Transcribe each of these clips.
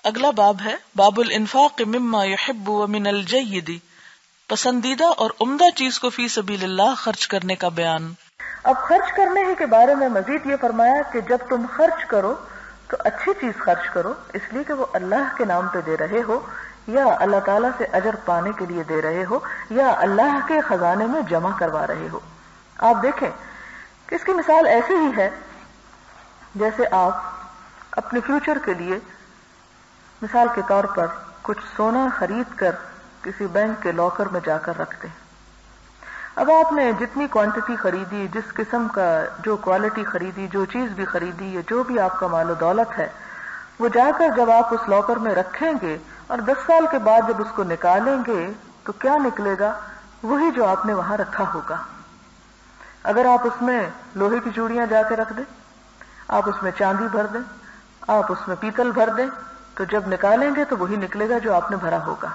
اگلا باب ہے باب الانفاق مما یحب ومن الجید، پسندیدہ اور عمدہ چیز کو فی سبیل اللہ خرچ کرنے کا بیان۔ اب خرچ کرنے ہی کے بارے میں مزید یہ فرمایا کہ جب تم خرچ کرو تو اچھی چیز خرچ کرو، اس لیے کہ وہ اللہ کے نام پہ دے رہے ہو یا اللہ تعالیٰ سے اجر پانے کے لیے دے رہے ہو یا اللہ کے خزانے میں جمع کروا رہے ہو۔ آپ دیکھیں کہ اس کی مثال ایسی ہی ہے جیسے آپ اپنے فیوچر کے لیے مثال کے طور پر کچھ سونا خرید کر کسی بینک کے لاکر میں جا کر رکھتے ہیں۔ اب آپ نے جتنی کوانٹٹی خریدی، جس قسم کا جو کوالٹی خریدی، جو چیز بھی خریدی یا جو بھی آپ کا مال و دولت ہے، وہ جا کر جب آپ اس لاکر میں رکھیں گے اور 10 سال کے بعد جب اس کو نکالیں گے تو کیا نکلے گا؟ وہی جو آپ نے وہاں رکھا ہوگا۔ اگر آپ اس میں لوہے کی چوڑیاں جا کے رکھ دیں، آپ اس میں چاندی بھر دیں، آپ اس میں پیتل بھر دیں، تو جب نکالیں گے تو وہی نکلے گا جو آپ نے بھرا ہوگا۔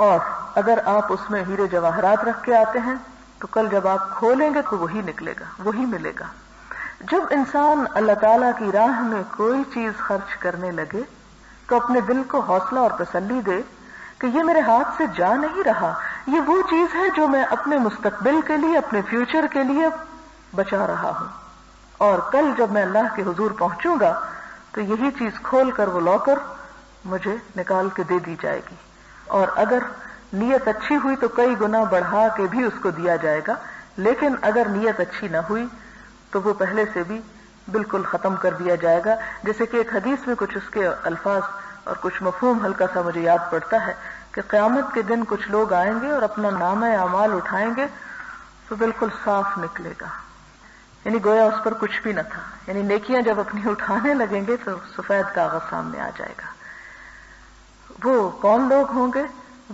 اور اگر آپ اس میں ہیرے جواہرات رکھ کے آتے ہیں تو کل جب آپ کھولیں گے تو وہی نکلے گا، وہی ملے گا۔ جب انسان اللہ تعالیٰ کی راہ میں کوئی چیز خرچ کرنے لگے تو اپنے دل کو حوصلہ اور تسلی دے کہ یہ میرے ہاتھ سے جا نہیں رہا، یہ وہ چیز ہے جو میں اپنے مستقبل کے لیے، اپنے فیوچر کے لیے بچا رہا ہوں، اور کل جب میں اللہ کے حضور پہنچوں گا تو یہی چیز کھول کر وہ لاکر مجھے نکال کے دے دی جائے گی، اور اگر نیت اچھی ہوئی تو کئی گنا بڑھا کے بھی اس کو دیا جائے گا، لیکن اگر نیت اچھی نہ ہوئی تو وہ پہلے سے بھی بالکل ختم کر دیا جائے گا۔ جیسے کہ ایک حدیث میں کچھ اس کے الفاظ اور کچھ مفہوم ہلکا سا مجھے یاد پڑتا ہے کہ قیامت کے دن کچھ لوگ آئیں گے اور اپنا نامہ اعمال اٹھائیں گے تو بالکل صاف نکلے گا، یعنی گویا اس پر کچھ بھی نہ تھا، یعنی نیکیاں جب اپنی اٹھانے لگیں گے تو سفید کاغذ سامنے آ جائے گا۔ وہ کون لوگ ہوں گے؟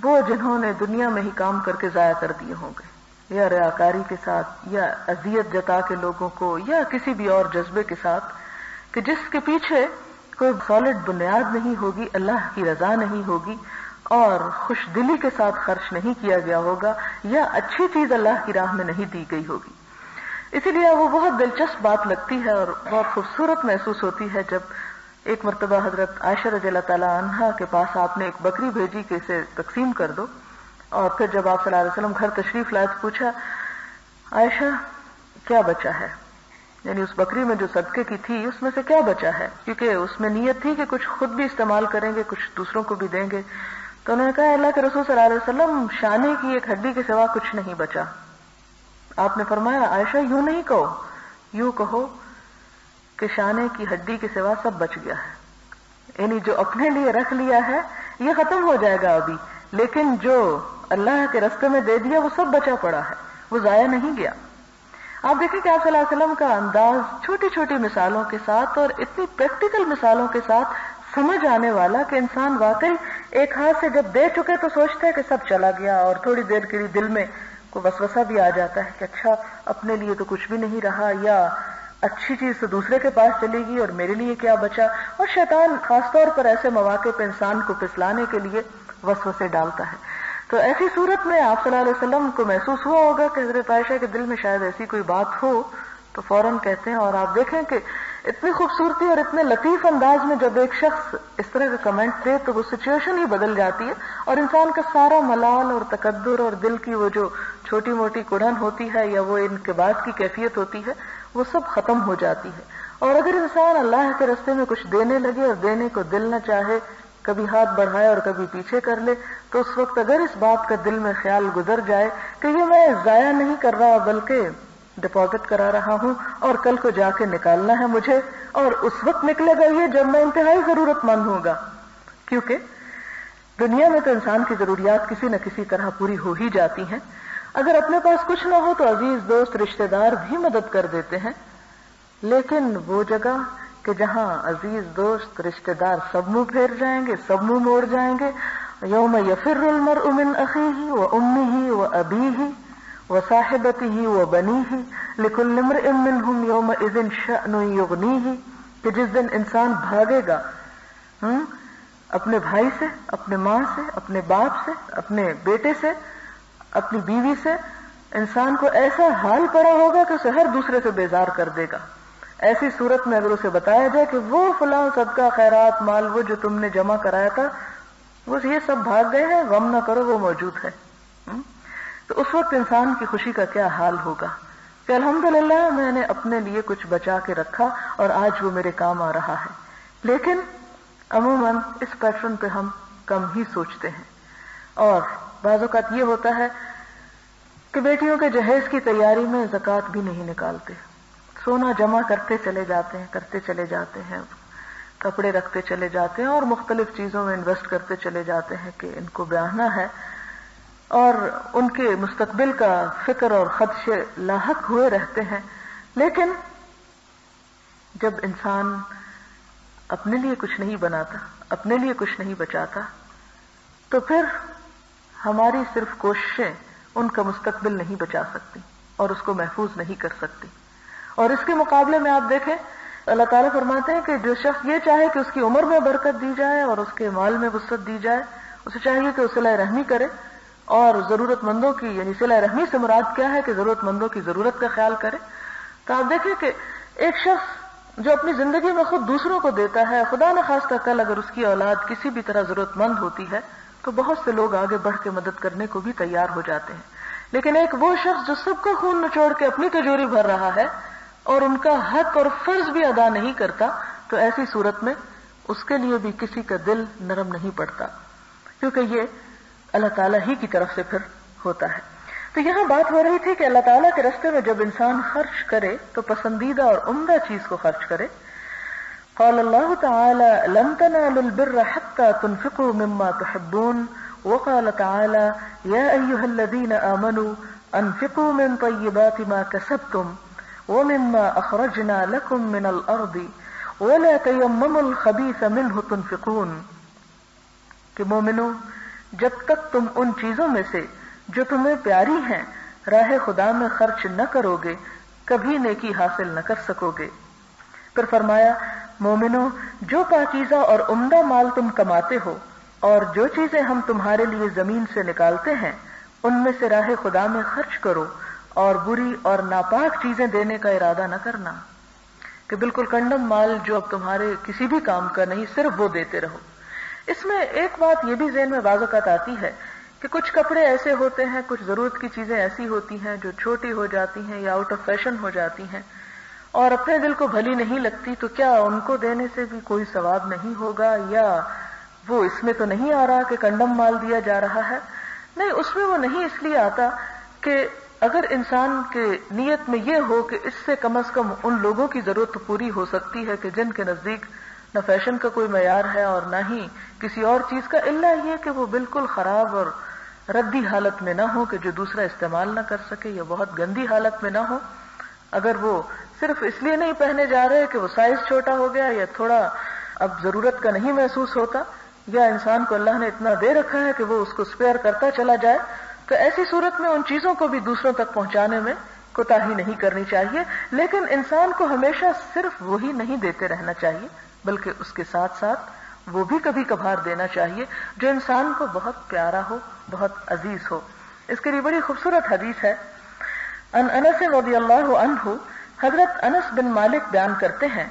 وہ جنہوں نے دنیا میں ہی کام کر کے ضائع کر دیے ہوں گے، یا ریاکاری کے ساتھ، یا اذیت جتا کے لوگوں کو، یا کسی بھی اور جذبے کے ساتھ کہ جس کے پیچھے کوئی سالڈ بنیاد نہیں ہوگی، اللہ کی رضا نہیں ہوگی، اور خوش دلی کے ساتھ خرچ نہیں کیا گیا ہوگا، یا اچھی چیز اللہ کی راہ میں نہیں دی گئی ہوگی۔ اسی لیے وہ بہت دلچسپ بات لگتی ہے اور بہت خوبصورت محسوس ہوتی ہے جب ایک مرتبہ حضرت عائشہ رضی اللہ تعالی عنہا کے پاس آپ نے ایک بکری بھیجی کہ اسے تقسیم کر دو، اور پھر جب آپ صلی اللہ علیہ وسلم گھر تشریف لائے تو پوچھا عائشہ کیا بچا ہے، یعنی اس بکری میں جو صدقے کی تھی اس میں سے کیا بچا ہے، کیونکہ اس میں نیت تھی کہ کچھ خود بھی استعمال کریں گے، کچھ دوسروں کو بھی دیں گے۔ تو انہوں نے کہا اللہ کے رسول صلی اللہ علیہ وسلم شانے کی ایک ہڈی کے سوا کچھ نہیں بچا۔ آپ نے فرمایا عائشہ یوں نہیں کہو، یوں کہو کہ شانے کی ہڈی کے سوا سب بچ گیا ہے، یعنی جو اپنے لیے رکھ لیا ہے یہ ختم ہو جائے گا ابھی، لیکن جو اللہ کے راستے میں دے دیا وہ سب بچا پڑا ہے، وہ ضائع نہیں گیا۔ آپ دیکھیں کہ آپ صلی اللہ علیہ وسلم کا انداز چھوٹی چھوٹی مثالوں کے ساتھ اور اتنی پریکٹیکل مثالوں کے ساتھ سمجھ آنے والا کہ انسان واقعی ایک ہاتھ سے جب دے چکے تو سوچتا ہے کہ سب چلا گیا، اور تھوڑی دیر کے لیے دل میں کوئی وسوسہ بھی آ جاتا ہے کہ اچھا اپنے لیے تو کچھ بھی نہیں رہا، یا اچھی چیز تو دوسرے کے پاس چلے گی اور میرے لیے کیا بچا۔ اور شیطان خاص طور پر ایسے مواقع پہ انسان کو پھسلانے کے لیے وسوسے ڈالتا ہے۔ تو ایسی صورت میں آپ صلی اللہ علیہ وسلم کو محسوس ہوا ہوگا کہ حضرت عائشہ کے دل میں شاید ایسی کوئی بات ہو، تو فوراً کہتے ہیں، اور آپ دیکھیں کہ اتنی خوبصورتی اور اتنے لطیف انداز میں جب ایک شخص اس طرح کا کمنٹ دے تو وہ سچویشن ہی بدل جاتی ہے، اور انسان کا سارا ملال اور تکدر اور دل کی وہ جو چھوٹی موٹی کڑن ہوتی ہے یا وہ انکباس کی کیفیت ہوتی ہے وہ سب ختم ہو جاتی ہے۔ اور اگر انسان اللہ کے راستے میں کچھ دینے لگے اور دینے کو دل نہ چاہے، کبھی ہاتھ بڑھائے اور کبھی پیچھے کر لے، تو اس وقت اگر اس بات کا دل میں خیال گزر جائے کہ یہ میں ضائع نہیں کر رہا بلکہ ڈپازٹ کرا رہا ہوں اور کل کو جا کے نکالنا ہے مجھے، اور اس وقت نکلے گا یہ جب میں انتہائی ضرورت مند ہوں گا، کیونکہ دنیا میں تو انسان کی ضروریات کسی نہ کسی طرح پوری ہو ہی جاتی ہیں۔ اگر اپنے پاس کچھ نہ ہو تو عزیز دوست رشتہ دار بھی مدد کر دیتے ہیں، لیکن وہ جگہ کہ جہاں عزیز دوست رشتہ دار سب منہ پھیر جائیں گے، سب منہ موڑ جائیں گے، یوم یفر المرء من اخیہ وامہ وابیہ وصاحبتہ وبنیہ لکل امرئ منہم یومئذ شأن یغنیہ، کہ جس دن انسان بھاگے گا اپنے بھائی سے، اپنے ماں سے، اپنے باپ سے، اپنے بیٹے سے، اپنی بیوی سے، انسان کو ایسا حال پڑا ہوگا کہ اسے ہر دوسرے سے بیزار کر دے گا، ایسی صورت میں اگر اسے بتایا جائے کہ وہ فلاں صدقہ خیرات مال وہ جو تم نے جمع کرایا تھا وہ یہ سب بھاگ گئے ہیں، غم نہ کرو وہ موجود ہے، تو اس وقت انسان کی خوشی کا کیا حال ہوگا کہ الحمدللہ میں نے اپنے لیے کچھ بچا کے رکھا اور آج وہ میرے کام آ رہا ہے۔ لیکن عموماً اس پیٹرن پہ ہم کم ہی سوچتے ہیں، اور بعض اوقات یہ ہوتا ہے کہ بیٹیوں کے جہیز کی تیاری میں زکوٰۃ بھی نہیں نکالتے، سونا جمع کرتے چلے جاتے ہیں، کپڑے رکھتے چلے جاتے ہیں اور مختلف چیزوں میں انویسٹ کرتے چلے جاتے ہیں کہ ان کو بیاہنا ہے، اور ان کے مستقبل کا فکر اور خدشے لاحق ہوئے رہتے ہیں۔ لیکن جب انسان اپنے لیے کچھ نہیں بناتا، اپنے لیے کچھ نہیں بچاتا، تو پھر ہماری صرف کوششیں ان کا مستقبل نہیں بچا سکتی اور اس کو محفوظ نہیں کر سکتی۔ اور اس کے مقابلے میں آپ دیکھیں اللہ تعالیٰ فرماتے ہیں کہ جو شخص یہ چاہے کہ اس کی عمر میں برکت دی جائے اور اس کے مال میں وسعت دی جائے، اسے چاہیے کہ وہ صلہ رحمی کرے اور ضرورت مندوں کی، یعنی صلہ رحمی سے مراد کیا ہے کہ ضرورت مندوں کی ضرورت کا خیال کرے۔ تو آپ دیکھیں کہ ایک شخص جو اپنی زندگی میں خود دوسروں کو دیتا ہے، خدا نخواستہ کل اگر اس کی اولاد کسی بھی طرح ضرورت مند ہوتی ہے تو بہت سے لوگ آگے بڑھ کے مدد کرنے کو بھی تیار ہو جاتے ہیں۔ لیکن ایک وہ شخص جو سب کا خون نچوڑ کے اپنی تجوری بھر رہا ہے اور ان کا حق اور فرض بھی ادا نہیں کرتا، تو ایسی صورت میں اس کے لیے بھی کسی کا دل نرم نہیں پڑتا، کیونکہ یہ اللہ تعالیٰ ہی کی طرف سے پھر ہوتا ہے۔ تو یہاں بات ہو رہی تھی کہ اللہ تعالیٰ کے راستے میں جب انسان خرچ کرے تو پسندیدہ اور عمدہ چیز کو خرچ کرے۔ قال اللہ تعالی لن تنالوا البر حتى تنفقوا مما تحبون، وقال تعالی یا ایھا الذین آمنوا انفقوا من طیبات ما کسبتم ومما اخرجنا لكم من الارض ولا تيمموا الخبيث منه تنفقون، کہ مومنو جب تک تم ان چیزوں میں سے جو تمہیں پیاری ہیں راہ خدا میں خرچ نہ کرو گے کبھی نیکی حاصل نہ کر سکو گے۔ پھر فرمایا مومنو جو پاکیزہ اور عمدہ مال تم کماتے ہو اور جو چیزیں ہم تمہارے لیے زمین سے نکالتے ہیں ان میں سے راہ خدا میں خرچ کرو اور بری اور ناپاک چیزیں دینے کا ارادہ نہ کرنا، کہ بالکل کنڈم مال جو اب تمہارے کسی بھی کام کا نہیں صرف وہ دیتے رہو۔ اس میں ایک بات یہ بھی ذہن میں بعض اوقات آتی ہے کہ کچھ کپڑے ایسے ہوتے ہیں، کچھ ضرورت کی چیزیں ایسی ہوتی ہیں جو چھوٹی ہو جاتی ہیں یا آؤٹ آف فیشن ہو جاتی ہیں اور اپنے دل کو بھلی نہیں لگتی، تو کیا ان کو دینے سے بھی کوئی ثواب نہیں ہوگا، یا وہ اس میں تو نہیں آ رہا کہ کنڈم مال دیا جا رہا ہے؟ نہیں، اس میں وہ نہیں اس لیے آتا کہ اگر انسان کے نیت میں یہ ہو کہ اس سے کم از کم ان لوگوں کی ضرورت تو پوری ہو سکتی ہے کہ جن کے نزدیک نہ فیشن کا کوئی معیار ہے اور نہ ہی کسی اور چیز کا، الا یہ کہ وہ بالکل خراب اور ردی حالت میں نہ ہو کہ جو دوسرا استعمال نہ کر سکے، یا بہت گندی حالت میں نہ ہو۔ اگر وہ صرف اس لیے نہیں پہنے جا رہے کہ وہ سائز چھوٹا ہو گیا یا تھوڑا اب ضرورت کا نہیں محسوس ہوتا، یا انسان کو اللہ نے اتنا دے رکھا ہے کہ وہ اس کو اسپیئر کرتا چلا جائے، تو ایسی صورت میں ان چیزوں کو بھی دوسروں تک پہنچانے میں کوتاہی نہیں کرنی چاہیے۔ لیکن انسان کو ہمیشہ صرف وہی نہیں دیتے رہنا چاہیے، بلکہ اس کے ساتھ ساتھ وہ بھی کبھی کبھار دینا چاہیے جو انسان کو بہت پیارا ہو، بہت عزیز ہو۔ اس کے لیے بڑی خوبصورت حدیث ہے، ان انس رضی اللہ عنہ، حضرت انس بن مالک بیان کرتے ہیں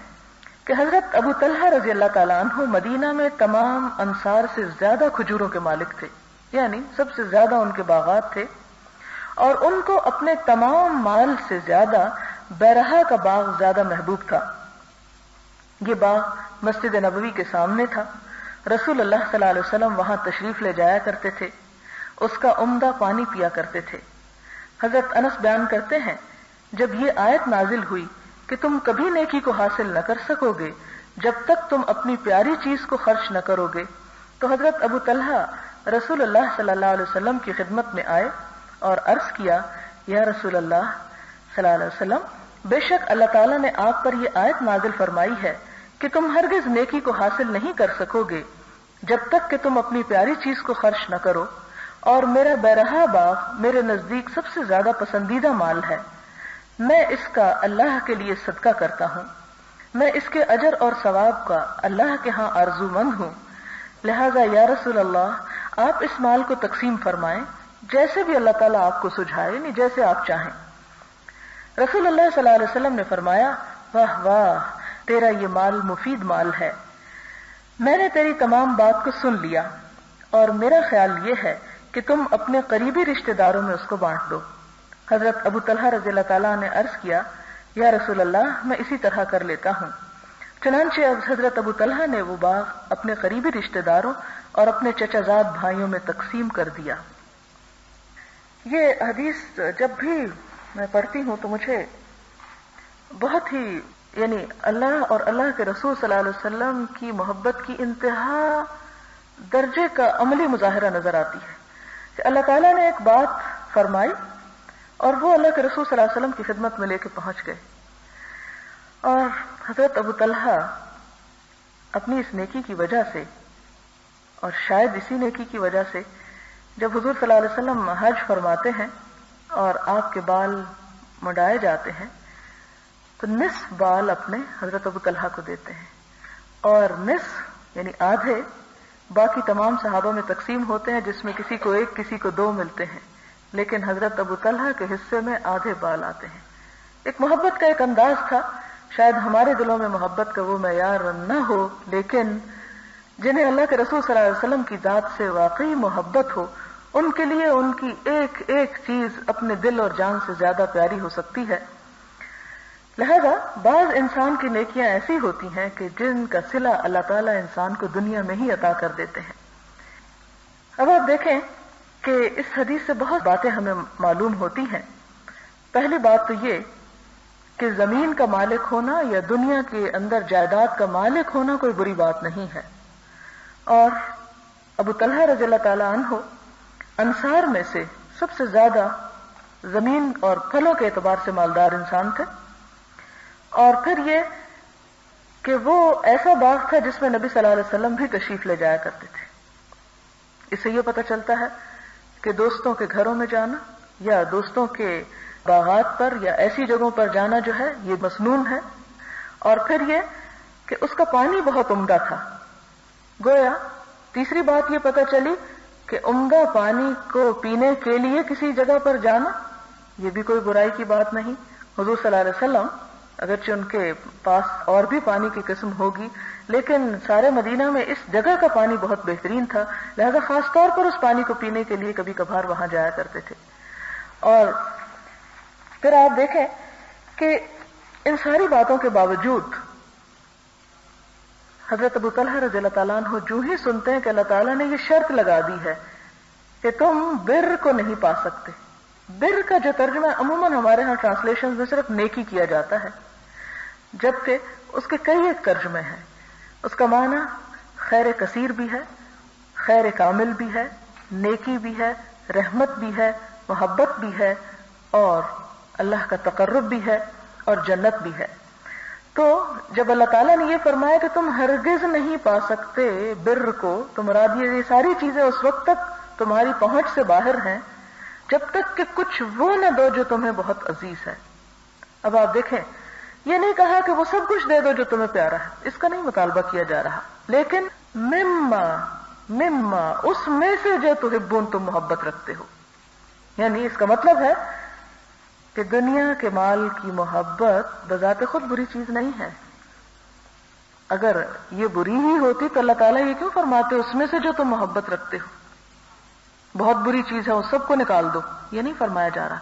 کہ حضرت ابو طلحہ رضی اللہ تعالیٰ عنہ مدینہ میں تمام انصار سے زیادہ کھجوروں کے مالک تھے، یعنی سب سے زیادہ ان کے باغات تھے، اور ان کو اپنے تمام مال سے زیادہ بیرہا کا باغ زیادہ محبوب تھا۔ یہ باغ مسجد نبوی کے سامنے تھا، رسول اللہ صلی اللہ علیہ وسلم وہاں تشریف لے جایا کرتے تھے، اس کا عمدہ پانی پیا کرتے تھے۔ حضرت انس بیان کرتے ہیں جب یہ آیت نازل ہوئی کہ تم کبھی نیکی کو حاصل نہ کر سکو گے جب تک تم اپنی پیاری چیز کو خرچ نہ کرو گے، تو حضرت ابو طلحہ رسول اللہ صلی اللہ علیہ وسلم کی خدمت میں آئے اور عرض کیا، یا رسول اللہ صلی اللہ علیہ وسلم، بے شک اللہ تعالیٰ نے آپ پر یہ آیت نازل فرمائی ہے کہ تم ہرگز نیکی کو حاصل نہیں کر سکو گے جب تک کہ تم اپنی پیاری چیز کو خرچ نہ کرو، اور میرا بیرہا باغ میرے نزدیک سب سے زیادہ پسندیدہ مال ہے، میں اس کا اللہ کے لیے صدقہ کرتا ہوں، میں اس کے اجر اور ثواب کا اللہ کے ہاں آرزو مند ہوں، لہذا یا رسول اللہ آپ اس مال کو تقسیم فرمائیں جیسے بھی اللہ تعالیٰ آپ کو سجھائے، یعنی جیسے آپ چاہیں۔ رسول اللہ صلی اللہ علیہ وسلم نے فرمایا، واہ واہ تیرا یہ مال مفید مال ہے، میں نے تیری تمام بات کو سن لیا اور میرا خیال یہ ہے کہ تم اپنے قریبی رشتہ داروں میں اس کو بانٹ دو۔ حضرت ابو طلحہ رضی اللہ تعالیٰ نے عرض کیا یا رسول اللہ میں اسی طرح کر لیتا ہوں۔ چنانچہ حضرت ابو طلحہ نے وہ باغ اپنے قریبی رشتہ داروں اور اپنے چچا زاد بھائیوں میں تقسیم کر دیا۔ یہ حدیث جب بھی میں پڑھتی ہوں تو مجھے بہت ہی اللہ اور اللہ کے رسول صلی اللہ علیہ وسلم کی محبت کی انتہا درجے کا عملی مظاہرہ نظر آتی ہے کہ اللہ تعالیٰ نے ایک بات فرمائی اور وہ اللہ کے رسول صلی اللہ علیہ وسلم کی خدمت میں لے کے پہنچ گئے، اور حضرت ابو طلحہ اپنی اس نیکی کی وجہ سے اور شاید اسی نیکی کی وجہ سے جب حضور صلی اللہ علیہ وسلم حج فرماتے ہیں اور آپ کے بال مڈائے جاتے ہیں تو نصف بال اپنے حضرت ابو طلحہ کو دیتے ہیں، اور نصف آدھے باقی تمام صحابہ میں تقسیم ہوتے ہیں، جس میں کسی کو ایک کسی کو دو ملتے ہیں، لیکن حضرت ابو طلحہ کے حصے میں آدھے بال آتے ہیں۔ ایک محبت کا ایک انداز تھا، شاید ہمارے دلوں میں محبت کا وہ معیار نہ ہو، لیکن جنہیں اللہ کے رسول صلی اللہ علیہ وسلم کی ذات سے واقعی محبت ہو ان کے لیے ان کی ایک ایک چیز اپنے دل اور جان سے زیادہ پیاری ہو سکتی ہے۔ لہذا بعض انسان کی نیکیاں ایسی ہوتی ہیں کہ جن کا صلہ اللہ تعالیٰ انسان کو دنیا میں ہی عطا کر دیتے ہیں۔ اب آپ دیکھیں کہ اس حدیث سے بہت باتیں ہمیں معلوم ہوتی ہیں۔ پہلی بات تو یہ کہ زمین کا مالک ہونا یا دنیا کے اندر جائیداد کا مالک ہونا کوئی بری بات نہیں ہے، اور ابو طلحہ رضی اللہ تعالیٰ عنہ انصار میں سے سب سے زیادہ زمین اور پھلوں کے اعتبار سے مالدار انسان تھے، اور پھر یہ کہ وہ ایسا باغ تھا جس میں نبی صلی اللہ علیہ وسلم بھی تشریف لے جایا کرتے تھے۔ اس سے یہ پتہ چلتا ہے کہ دوستوں کے گھروں میں جانا یا دوستوں کے باغات پر یا ایسی جگہوں پر جانا جو ہے یہ مسنون ہے، اور پھر یہ کہ اس کا پانی بہت عمدہ تھا۔ گویا تیسری بات یہ پتہ چلی کہ عمدہ پانی کو پینے کے لیے کسی جگہ پر جانا یہ بھی کوئی برائی کی بات نہیں۔ حضور صلی اللہ علیہ وسلم اگرچہ ان کے پاس اور بھی پانی کی قسم ہوگی، لیکن سارے مدینہ میں اس جگہ کا پانی بہت بہترین تھا، لہذا خاص طور پر اس پانی کو پینے کے لیے کبھی کبھار وہاں جایا کرتے تھے۔ اور پھر آپ دیکھیں کہ ان ساری باتوں کے باوجود حضرت ابو طلحہ رضی اللہ تعالیٰ عنہ جو ہی سنتے ہیں کہ اللہ تعالیٰ نے یہ شرط لگا دی ہے کہ تم بر کو نہیں پا سکتے۔ بر کا جو ترجمہ عموماً ہمارے ہاں ٹرانسلیشن میں صرف نیکی کیا جاتا ہے، جبکہ اس کے کئی ایک ترجمے ہیں۔ اس کا معنی خیر کثیر بھی ہے، خیر کامل بھی ہے، نیکی بھی ہے، رحمت بھی ہے، محبت بھی ہے، اور اللہ کا تقرب بھی ہے، اور جنت بھی ہے۔ تو جب اللہ تعالیٰ نے یہ فرمایا کہ تم ہرگز نہیں پا سکتے بر کو، تو مراد یہ ساری چیزیں اس وقت تک تمہاری پہنچ سے باہر ہیں جب تک کہ کچھ وہ نہ دو جو تمہیں بہت عزیز ہے۔ اب آپ دیکھیں یہ نہیں کہا کہ وہ سب کچھ دے دو جو تمہیں پیارا ہے، اس کا نہیں مطالبہ کیا جا رہا، لیکن مما اس میں سے جو تحبون تم محبت رکھتے ہو، یعنی اس کا مطلب ہے کہ دنیا کے مال کی محبت بذات خود بری چیز نہیں ہے۔ اگر یہ بری ہی ہوتی تو اللہ تعالیٰ یہ کیوں فرماتے اس میں سے جو تم محبت رکھتے ہو بہت بری چیز ہے اس سب کو نکال دو، یہ نہیں فرمایا جا رہا،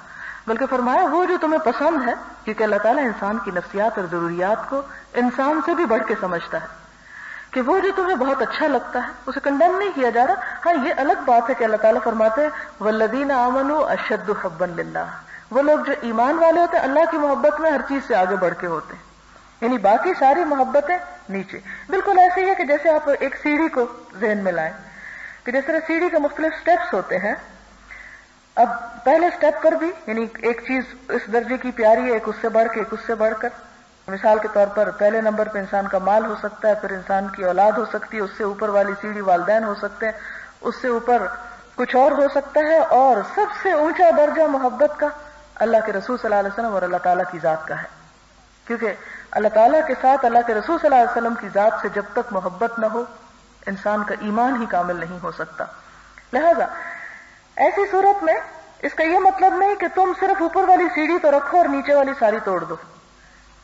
بلکہ فرمایا وہ جو تمہیں پسند ہے، کیونکہ اللہ تعالیٰ انسان کی نفسیات اور ضروریات کو انسان سے بھی بڑھ کے سمجھتا ہے، کہ وہ جو تمہیں بہت اچھا لگتا ہے اسے کنڈیم نہیں کیا جا رہا۔ ہاں یہ الگ بات ہے کہ اللہ تعالیٰ فرماتے ہیں والذین آمنوا اشد حبا للہ، وہ لوگ جو ایمان والے ہوتے ہیں اللہ کی محبت میں ہر چیز سے آگے بڑھ کے ہوتے ہیں، یعنی باقی ساری محبتیں نیچے۔ بالکل ایسے ہی ہے کہ جیسے آپ ایک سیڑھی کو ذہن میں لائیں کہ جس طرح سیڑھی کے مختلف سٹیپس ہوتے ہیں، اب پہلے سٹیپ پر بھی یعنی ایک چیز اس درجے کی پیاری ہے، ایک اس سے بڑھ کے ایک اس سے بڑھ کر، مثال کے طور پر پہلے نمبر پہ انسان کا مال ہو سکتا ہے، پھر انسان کی اولاد ہو سکتی ہے، اس سے اوپر والی سیڑھی والدین ہو سکتے ہیں، اس سے اوپر کچھ اور ہو سکتا ہے، اور سب سے اونچا درجہ محبت کا اللہ کے رسول صلی اللہ علیہ وسلم اور اللہ تعالیٰ کی ذات کا ہے، کیونکہ اللہ تعالیٰ کے ساتھ اللہ کے رسول صلی اللہ علیہ وسلم کی ذات سے جب تک محبت نہ ہو انسان کا ایمان ہی کامل نہیں ہو سکتا۔ لہذا ایسی صورت میں اس کا یہ مطلب نہیں کہ تم صرف اوپر والی سیڑھی تو رکھو اور نیچے والی ساری توڑ دو،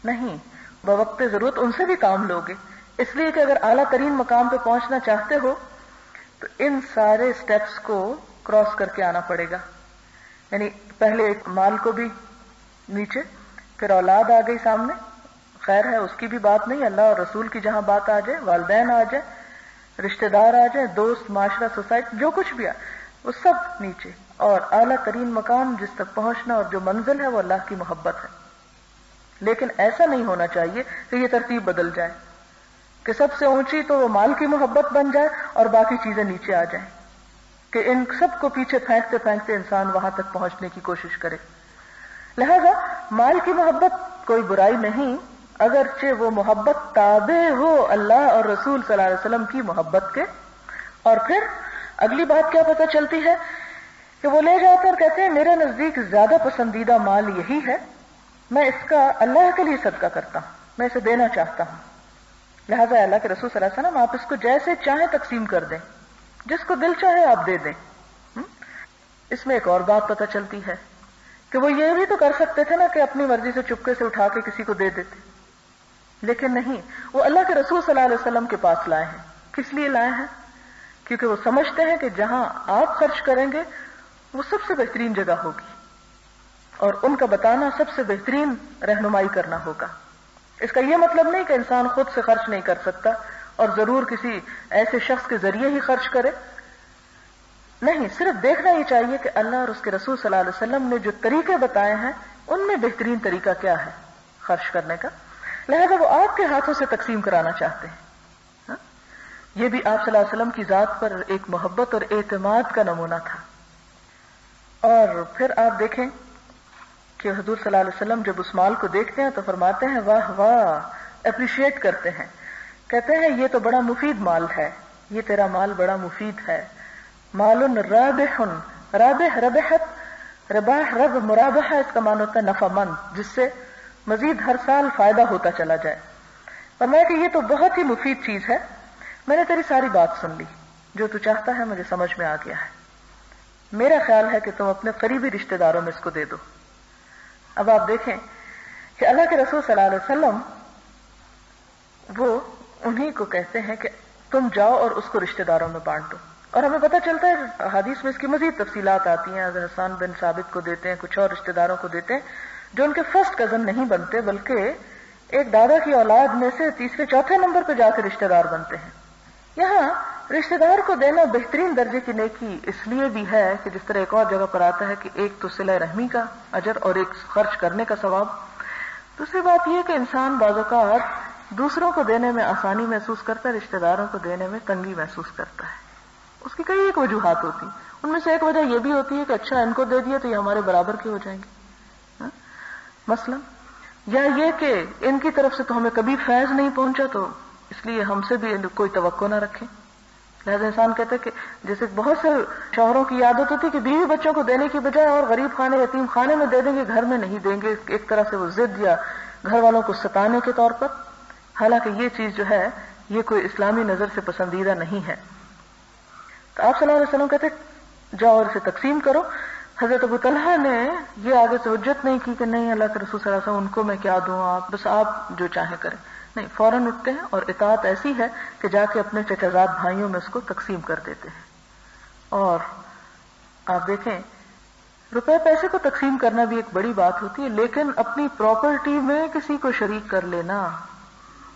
نہیں، بوقت ضرورت ان سے بھی کام لوگے، اس لیے کہ اگر اعلیٰ ترین مقام پہ پہنچنا چاہتے ہو تو ان سارے سٹیپس کو کراس کر کے آنا پڑے گا. یعنی پہلے ایک مال کو بھی نیچے، پھر اولاد آ گئی سامنے، خیر ہے اس کی بھی بات نہیں، اللہ اور رسول کی جہاں بات آ جائے، والدین آ جائے، رشتہ دار آ جائیں، دوست، معاشرہ، سوسائٹی، جو کچھ بھی آئے وہ سب نیچے، اور اعلیٰ ترین مقام جس تک پہنچنا اور جو منزل ہے وہ اللہ کی محبت ہے. لیکن ایسا نہیں ہونا چاہیے کہ یہ ترتیب بدل جائے کہ سب سے اونچی تو وہ مال کی محبت بن جائے اور باقی چیزیں نیچے آ جائیں، کہ ان سب کو پیچھے پھینکتے پھینکتے انسان وہاں تک پہنچنے کی کوشش کرے. لہذا مال کی محبت کوئی برائی نہیں، اگرچہ وہ محبت تابع ہو اللہ اور رسول صلی اللہ علیہ وسلم کی محبت کے. اور پھر اگلی بات کیا پتہ چلتی ہے کہ وہ لے جاتے اور کہتے ہیں میرے نزدیک زیادہ پسندیدہ مال یہی ہے، میں اس کا اللہ کے لیے صدقہ کرتا ہوں، میں اسے دینا چاہتا ہوں. لہذا اللہ کے رسول صلی اللہ علیہ وسلم آپ اس کو جیسے چاہیں تقسیم کر دیں، جس کو دل چاہے آپ دے دیں. اس میں ایک اور بات پتہ چلتی ہے کہ وہ یہ بھی تو کر سکتے تھے نا کہ اپنی مرضی سے چپکے سے اٹھا کے کسی کو دے دیتے، لیکن نہیں، وہ اللہ کے رسول صلی اللہ علیہ وسلم کے پاس لائے ہیں. کس لیے لائے ہیں؟ کیونکہ وہ سمجھتے ہیں کہ جہاں آپ خرچ کریں گے وہ سب سے بہترین جگہ ہوگی، اور ان کا بتانا سب سے بہترین رہنمائی کرنا ہوگا. اس کا یہ مطلب نہیں کہ انسان خود سے خرچ نہیں کر سکتا اور ضرور کسی ایسے شخص کے ذریعے ہی خرچ کرے، نہیں، صرف دیکھنا یہ چاہیے کہ اللہ اور اس کے رسول صلی اللہ علیہ وسلم نے جو طریقے بتائے ہیں ان میں بہترین طریقہ کیا ہے خرچ کرنے کا. لہذا وہ آپ کے ہاتھوں سے تقسیم کرانا چاہتے ہیں. یہ بھی آپ صلی اللہ علیہ وسلم کی ذات پر ایک محبت اور اعتماد کا نمونہ تھا. اور پھر آپ دیکھیں کہ حضور صلی اللہ علیہ وسلم جب اس مال کو دیکھتے ہیں تو فرماتے ہیں واہ واہ، اپریشیٹ کرتے ہیں، کہتے ہیں یہ تو بڑا مفید مال ہے، یہ تیرا مال بڑا مفید ہے. مال رابح، رابح ربحت، رباح رب مرابحہ، اس کا معنی ہوتا ہے نفع مند، جس سے مزید ہر سال فائدہ ہوتا چلا جائے. فرمایا کہ یہ تو بہت ہی مفید چیز ہے، میں نے تیری ساری بات سن لی، جو تو چاہتا ہے مجھے سمجھ میں آ گیا ہے، میرا خیال ہے کہ تم اپنے قریبی رشتہ داروں میں اس کو دے دو. اب آپ دیکھیں کہ اللہ کے رسول صلی اللہ علیہ وسلم وہ انہی کو کہتے ہیں کہ تم جاؤ اور اس کو رشتہ داروں میں بانٹ دو. اور ہمیں پتہ چلتا ہے حدیث میں اس کی مزید تفصیلات آتی ہیں. حضرت حسان بن ثابت کو دیتے ہیں، کچھ اور رشتہ داروں کو دیتے ہیں جو ان کے فرسٹ کزن نہیں بنتے بلکہ ایک دادا کی اولاد میں سے تیسرے چوتھے نمبر پہ جا کے رشتہ دار بنتے ہیں. یہاں رشتہ دار کو دینا بہترین درجے کی نیکی اس لیے بھی ہے کہ جس طرح ایک اور جگہ پر آتا ہے کہ ایک تو صلہ رحمی کا اجر اور ایک خرچ کرنے کا ثواب. دوسری بات یہ کہ انسان بعض اوقات دوسروں کو دینے میں آسانی محسوس کرتا ہے، رشتہ داروں کو دینے میں تنگی محسوس کرتا ہے. اس کی کئی ایک وجوہات ہوتی ہیں، ان میں سے ایک وجہ یہ بھی ہوتی ہے کہ اچھا ان کو دے دیا تو یہ ہمارے برابر کے ہو جائیں گے مثلا، یا یہ کہ ان کی طرف سے تو ہمیں کبھی فیض نہیں پہنچا تو اس لیے ہم سے بھی کوئی توقع نہ رکھیں. لہذا انسان کہتا ہے کہ جیسے بہت سے شوہروں کی عادت ہوتی ہے کہ بیوی بچوں کو دینے کی بجائے اور غریب خانے یتیم خانے میں دے دیں گے، گھر میں نہیں دیں گے، ایک طرح سے وہ ضد یا گھر والوں کو ستانے کے طور پر. حالانکہ یہ چیز جو ہے یہ کوئی اسلامی نظر سے پسندیدہ نہیں ہے. تو آپ صلی اللہ علیہ وسلم کہتے جاؤ اور اسے تقسیم کرو. حضرت ابو طلحہ نے یہ آگے سے حجت نہیں کی کہ نہیں اللہ کے رسول صلی اللہ علیہ وسلم ان کو میں کیا دوں، آپ بس آپ جو چاہیں کریں. نہیں، فوراً اٹھتے ہیں اور اطاعت ایسی ہے کہ جا کے اپنے چچازاد بھائیوں میں اس کو تقسیم کر دیتے ہیں. اور آپ دیکھیں روپے پیسے کو تقسیم کرنا بھی ایک بڑی بات ہوتی ہے، لیکن اپنی پراپرٹی میں کسی کو شریک کر لینا،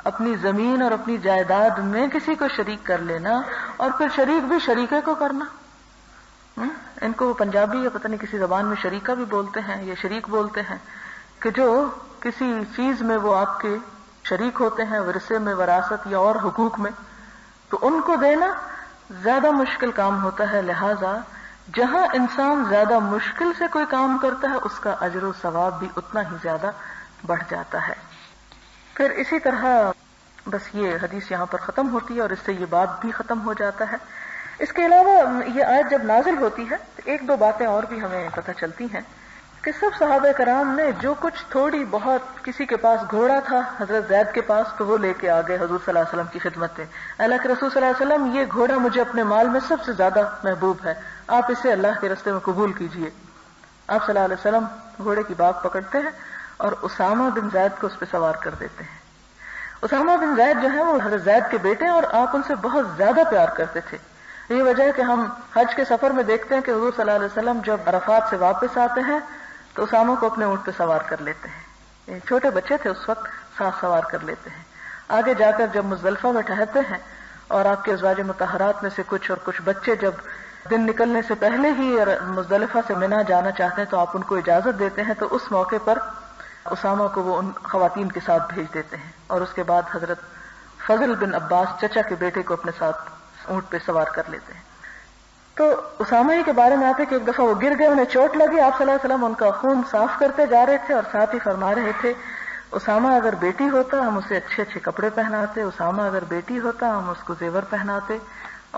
اپنی زمین اور اپنی جائیداد میں کسی کو شریک کر لینا، اور پھر شریک بھی شریکے کو کرنا. ان کو پنجابی یا پتہ نہیں کسی زبان میں شریکہ بھی بولتے ہیں یا شریک بولتے ہیں، کہ جو کسی چیز میں وہ آپ کے شریک ہوتے ہیں، ورثے میں، وراثت یا اور حقوق میں، تو ان کو دینا زیادہ مشکل کام ہوتا ہے. لہذا جہاں انسان زیادہ مشکل سے کوئی کام کرتا ہے اس کا اجر و ثواب بھی اتنا ہی زیادہ بڑھ جاتا ہے. پھر اسی طرح بس یہ حدیث یہاں پر ختم ہوتی ہے اور اس سے یہ بات بھی ختم ہو جاتا ہے. اس کے علاوہ یہ آیت جب نازل ہوتی ہے تو ایک دو باتیں اور بھی ہمیں پتہ چلتی ہیں کہ سب صحابہ کرام نے جو کچھ تھوڑی بہت، کسی کے پاس گھوڑا تھا حضرت زید کے پاس تو وہ لے کے آ گئے حضور صلی اللہ علیہ وسلم کی خدمت میں. اللہ کے رسول صلی اللہ علیہ وسلم یہ گھوڑا مجھے اپنے مال میں سب سے زیادہ محبوب ہے، آپ اسے اللہ کے راستے میں قبول کیجئے. آپ صلی اللہ علیہ وسلم گھوڑے کی باگ پکڑتے ہیں اور اسامہ بن زید کو اس پہ سوار کر دیتے ہیں. اسامہ بن زید جو ہیں وہ حضرت زید کے بیٹے ہیں اور آپ ان سے بہت زیادہ پیار کرتے تھے. یہ وجہ ہے کہ ہم حج کے سفر میں دیکھتے ہیں کہ حضور صلی اللہ علیہ وسلم جب عرفات سے واپس آتے ہیں تو اسامہ کو اپنے اونٹ پہ سوار کر لیتے ہیں. چھوٹے بچے تھے اس وقت, ساتھ سوار کر لیتے ہیں. آگے جا کر جب مزدلفہ میں ٹھہرتے ہیں اور آپ کے ازواج مطہرات میں سے کچھ اور کچھ بچے جب دن نکلنے سے پہلے ہی مزدلفہ سے منی جانا چاہتے ہیں تو آپ ان کو اجازت دیتے ہیں, تو اس موقع پر اسامہ کو وہ ان خواتین کے ساتھ بھیج دیتے ہیں. اور اس کے بعد حضرت فضل بن عباس چچا کے بیٹے کو اپنے ساتھ اونٹ پہ سوار کر لیتے ہیں. تو اسامہ ہی کے بارے میں آتے کہ ایک دفعہ وہ گر گئے, انہیں چوٹ لگی, آپ صلی اللہ علیہ وسلم ان کا خون صاف کرتے جا رہے تھے اور ساتھ ہی فرما رہے تھے اسامہ اگر بیٹی ہوتا ہم اسے اچھے اچھے کپڑے پہناتے, اسامہ اگر بیٹی ہوتا ہم اس کو زیور پہناتے,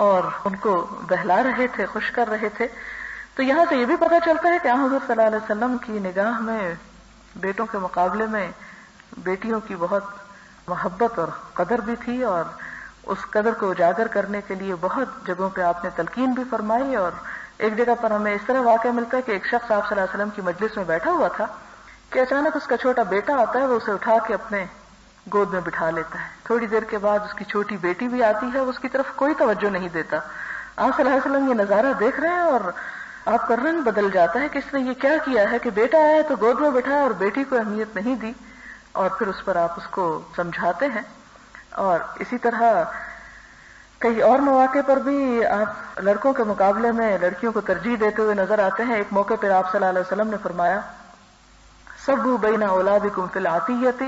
اور ان کو بہلا رہے تھے, خوش کر رہے تھے. تو یہاں سے یہ بھی پتہ چلتا ہے کہ حضور صلی اللہ علیہ وسلم کی نگاہ میں بیٹوں کے مقابلے میں بیٹیوں کی بہت محبت اور قدر بھی تھی, اور اس قدر کو اجاگر کرنے کے لیے بہت جگہوں پہ آپ نے تلقین بھی فرمائی. اور ایک جگہ پر ہمیں اس طرح واقعہ ملتا ہے کہ ایک شخص آپ صلی اللہ علیہ وسلم کی مجلس میں بیٹھا ہوا تھا کہ اچانک اس کا چھوٹا بیٹا آتا ہے, وہ اسے اٹھا کے اپنے گود میں بٹھا لیتا ہے. تھوڑی دیر کے بعد اس کی چھوٹی بیٹی بھی آتی ہے, وہ اس کی طرف کوئی توجہ نہیں دیتا. آپ صلی اللہ علیہ وسلم یہ نظارہ دیکھ رہے ہیں اور آپ کا رنگ بدل جاتا ہے کہ اس نے یہ کیا کیا ہے کہ بیٹا آیا تو گود میں بٹھایا اور بیٹی کو اہمیت نہیں دی. اور پھر اس پر آپ اس کو سمجھاتے ہیں. اور اسی طرح کئی اور مواقع پر بھی آپ لڑکوں کے مقابلے میں لڑکیوں کو ترجیح دیتے ہوئے نظر آتے ہیں. ایک موقع پر آپ صلی اللہ علیہ وسلم نے فرمایا سبوا بین اولادکم فی العطیۃ,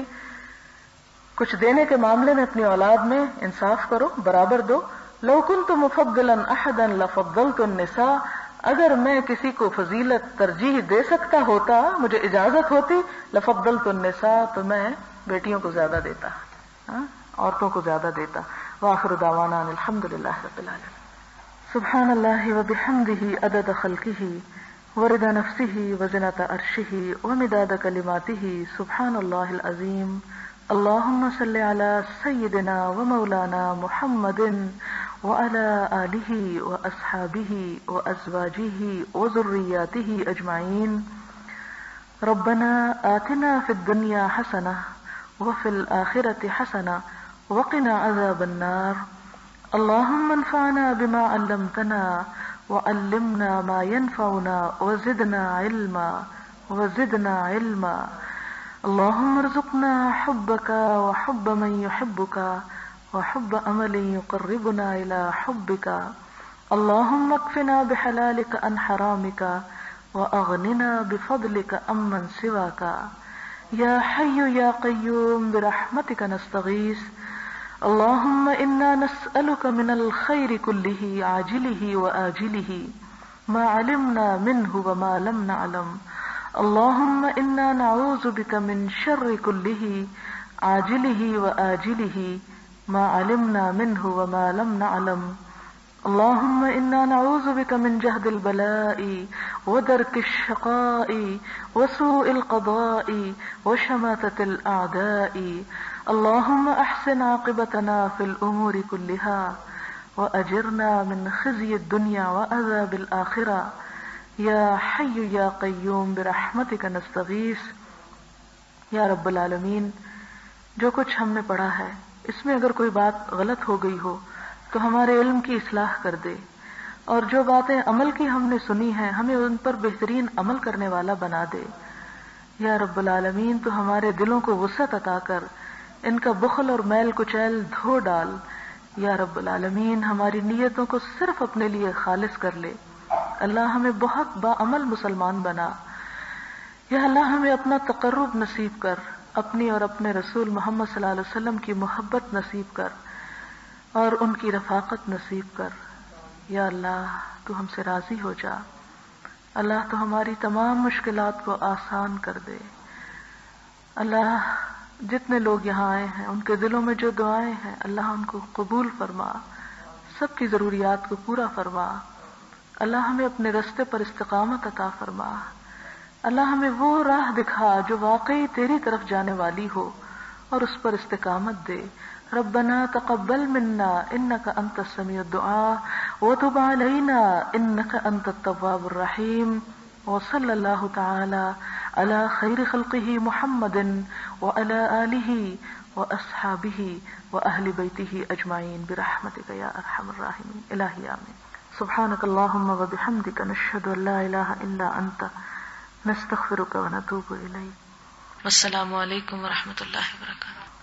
کچھ دینے کے معاملے میں اپنی اولاد میں انصاف کرو, برابر دو. لو کنت مفضلا احدا لفضلت النساء, اگر میں کسی کو فضیلت ترجیح دے سکتا ہوتا, مجھے اجازت ہوتی, لفضلت النساء, تو میں بیٹیوں کو زیادہ دیتا, عورتوں کو زیادہ دیتا. وآخر دعوانا الحمدللہ رب العالمین. سبحان اللہ وبحمدہ عدد خلقہ ورضا نفسہ وزنة عرشہ ومداد کلماتہ. سبحان اللہ العظیم. اللہم صل علی سیدنا ومولانا محمد وعلى آلہ واصحابہ وازواجہ وذریاتہ اجمعین. ربنا آتنا فی الدنیا حسنہ وفی الآخرۃ حسنہ وقنا عذاب النار. اللہم انفعنا بما علمتنا وعلمنا ما ينفعنا وزدنا علما. اللهم ارزقنا حبك وحب من يحبك وحب عمل يقربنا إلى حبك. اللهم اكفنا بحلالك عن حرامك وأغننا بفضلك عمن سواك. يا حي يا قيوم برحمتك نستغيث. اللهم إنا نسألك من الخير كله عاجله وآجله ما علمنا منه وما لم نعلم. اللهم إنا نعوذ بك من شر كله عاجله وآجله ما علمنا منه وما لم نعلم. اللهم إنا نعوذ بك من جهد البلاء ودرك الشقاء وسوء القضاء وشماتة الأعداء. اللهم أحسن عاقبتنا في الأمور كلها وأجرنا من خزي الدنيا وعذاب الآخرة. یا حی یا قیوم برحمتک نستغیث. یا رب العالمین, جو کچھ ہم نے پڑھا ہے اس میں اگر کوئی بات غلط ہو گئی ہو تو ہمارے علم کی اصلاح کر دے, اور جو باتیں عمل کی ہم نے سنی ہیں ہمیں ان پر بہترین عمل کرنے والا بنا دے. یا رب العالمین, تو ہمارے دلوں کو وسعت عطا کر ان کا بخل اور میل کچیل دھو ڈال. یا رب العالمین, ہماری نیتوں کو صرف اپنے لیے خالص کر لے. اللہ ہمیں بہت باعمل مسلمان بنا. یا اللہ ہمیں اپنا تقرب نصیب کر, اپنی اور اپنے رسول محمد صلی اللہ علیہ وسلم کی محبت نصیب کر اور ان کی رفاقت نصیب کر. یا اللہ تو ہم سے راضی ہو جا. اللہ تو ہماری تمام مشکلات کو آسان کر دے. اللہ جتنے لوگ یہاں آئے ہیں ان کے دلوں میں جو دعائیں ہیں اللہ ان کو قبول فرما, سب کی ضروریات کو پورا فرما. اللہ ہمیں اپنے رستے پر استقامت عطا فرما. اللہ ہمیں وہ راہ دکھا جو واقعی تیری طرف جانے والی ہو اور اس پر استقامت دے. ربنا تقبل منا انك انت السميع الدعاء وتب علينا انك انت التواب الرحيم. وصلى الله تعالى على خير خلقه محمد وعلى آله وأصحابه وأهل بيته أجمعين برحمتك يا أرحم الراحمين. إلهي آمين. سبحانك اللهم وبحمدك نشهد أن لا إله إلا أنت نستغفرك ونتوب إليك. والسلام علیکم ورحمۃ اللہ وبرکاتہ.